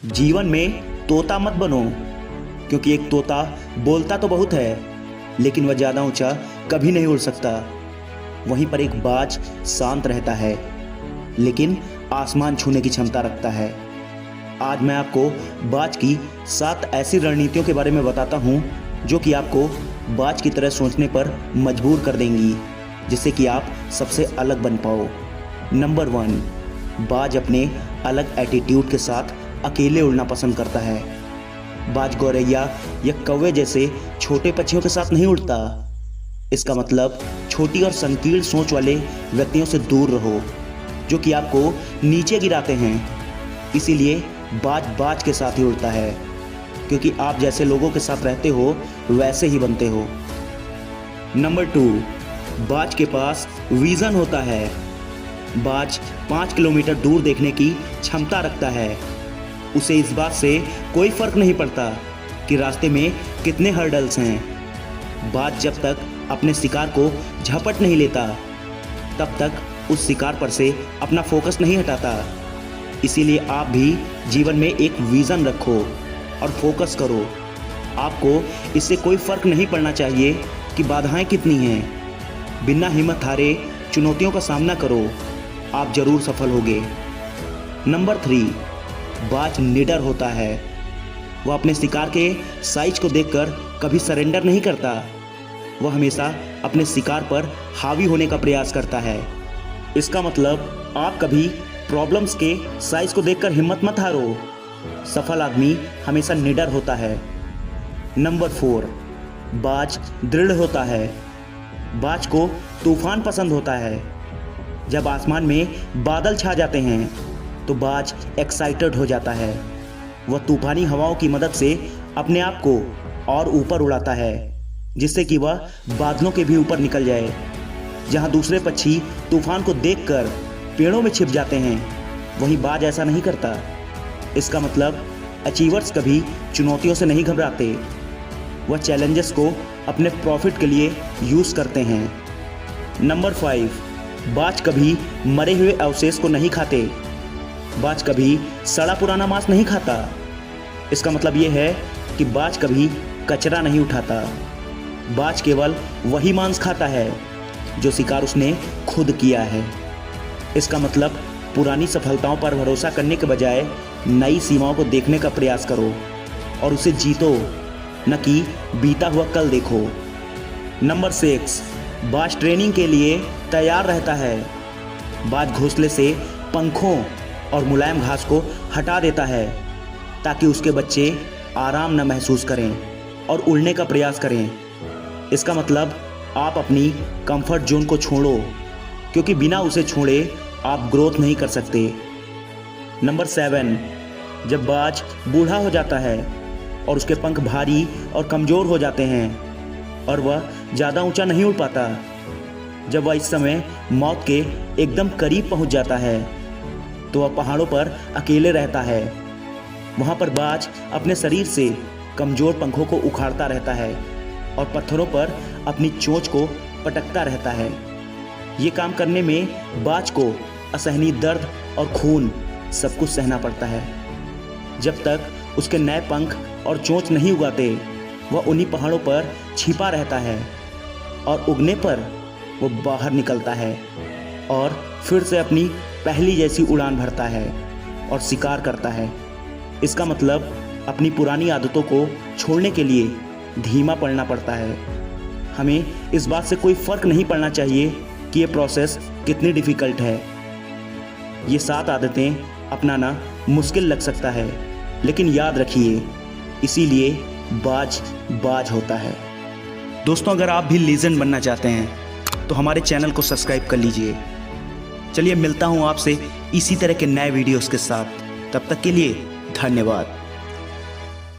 जीवन में तोता मत बनो, क्योंकि एक तोता बोलता तो बहुत है लेकिन वह ज़्यादा ऊंचा कभी नहीं उड़ सकता। वहीं पर एक बाज शांत रहता है लेकिन आसमान छूने की क्षमता रखता है। आज मैं आपको बाज की 7 ऐसी रणनीतियों के बारे में बताता हूं जो कि आपको बाज की तरह सोचने पर मजबूर कर देंगी, जिससे कि आप सबसे अलग बन पाओ। नंबर 1, बाज अपने अलग एटीट्यूड के साथ अकेले उड़ना पसंद करता है। बाज गौरैया या कौवे जैसे छोटे पक्षियों के साथ नहीं उड़ता। इसका मतलब छोटी और संकीर्ण सोच वाले व्यक्तियों से दूर रहो जो कि आपको नीचे गिराते हैं। इसीलिए बाज बाज के साथ ही उड़ता है, क्योंकि आप जैसे लोगों के साथ रहते हो वैसे ही बनते हो। नंबर 2, बाज के पास विजन होता है। बाज 5 किलोमीटर दूर देखने की क्षमता रखता है। उसे इस बात से कोई फर्क नहीं पड़ता कि रास्ते में कितने हर्डल्स हैं। बाज जब तक अपने शिकार को झपट नहीं लेता तब तक उस शिकार पर से अपना फोकस नहीं हटाता। इसीलिए आप भी जीवन में एक विजन रखो और फोकस करो। आपको इससे कोई फर्क नहीं पड़ना चाहिए कि बाधाएं कितनी हैं। बिना हिम्मत हारे चुनौतियों का सामना करो, आप जरूर सफल होगे। नंबर 3, बाज निडर होता है। वह अपने शिकार के साइज को देखकर कभी सरेंडर नहीं करता। वह हमेशा अपने शिकार पर हावी होने का प्रयास करता है। इसका मतलब आप कभी प्रॉब्लम्स के साइज को देखकर हिम्मत मत हारो। सफल आदमी हमेशा निडर होता है। नंबर 4, बाज दृढ़ होता है। बाज को तूफान पसंद होता है। जब आसमान में बादल छा जाते हैं तो बाज एक्साइटेड हो जाता है। वह तूफानी हवाओं की मदद से अपने आप को और ऊपर उड़ाता है, जिससे कि वह बादलों के भी ऊपर निकल जाए। जहां दूसरे पक्षी तूफान को देखकर पेड़ों में छिप जाते हैं, वहीं बाज ऐसा नहीं करता। इसका मतलब अचीवर्स कभी चुनौतियों से नहीं घबराते। वह चैलेंजेस को अपने प्रॉफिट के लिए यूज़ करते हैं। नंबर 5, बाज कभी मरे हुए अवशेष को नहीं खाते। बाज कभी सड़ा पुराना मांस नहीं खाता। इसका मतलब यह है कि बाज कभी कचरा नहीं उठाता। बाज केवल वही मांस खाता है जो शिकार उसने खुद किया है। इसका मतलब पुरानी सफलताओं पर भरोसा करने के बजाय नई सीमाओं को देखने का प्रयास करो और उसे जीतो, न कि बीता हुआ कल देखो। नंबर 6, बाज ट्रेनिंग के लिए तैयार रहता है। बाज घोंसले से पंखों और मुलायम घास को हटा देता है ताकि उसके बच्चे आराम न महसूस करें और उड़ने का प्रयास करें। इसका मतलब आप अपनी कंफर्ट जोन को छोड़ो, क्योंकि बिना उसे छोड़े आप ग्रोथ नहीं कर सकते। नंबर 7, जब बाज बूढ़ा हो जाता है और उसके पंख भारी और कमज़ोर हो जाते हैं और वह ज़्यादा ऊंचा नहीं उड़ पाता, जब वह इस समय मौत के एकदम करीब पहुंच जाता है तो वह पहाड़ों पर अकेले रहता है। वहाँ पर बाज अपने शरीर से कमज़ोर पंखों को उखाड़ता रहता है और पत्थरों पर अपनी चोंच को पटकता रहता है। ये काम करने में बाज को असहनीय दर्द और खून सब कुछ सहना पड़ता है। जब तक उसके नए पंख और चोंच नहीं उगाते, वह उन्हीं पहाड़ों पर छिपा रहता है और उगने पर वो बाहर निकलता है और फिर से अपनी पहली जैसी उड़ान भरता है और शिकार करता है। इसका मतलब अपनी पुरानी आदतों को छोड़ने के लिए धीमा पड़ना पड़ता है। हमें इस बात से कोई फ़र्क नहीं पड़ना चाहिए कि ये प्रोसेस कितनी डिफ़िकल्ट है। ये 7 आदतें अपनाना मुश्किल लग सकता है, लेकिन याद रखिए, इसीलिए बाज बाज होता है। दोस्तों, अगर आप भी लीजेंड बनना चाहते हैं तो हमारे चैनल को सब्सक्राइब कर लीजिए। चलिए, मिलता हूँ आपसे इसी तरह के नए वीडियोस के साथ। तब तक के लिए धन्यवाद।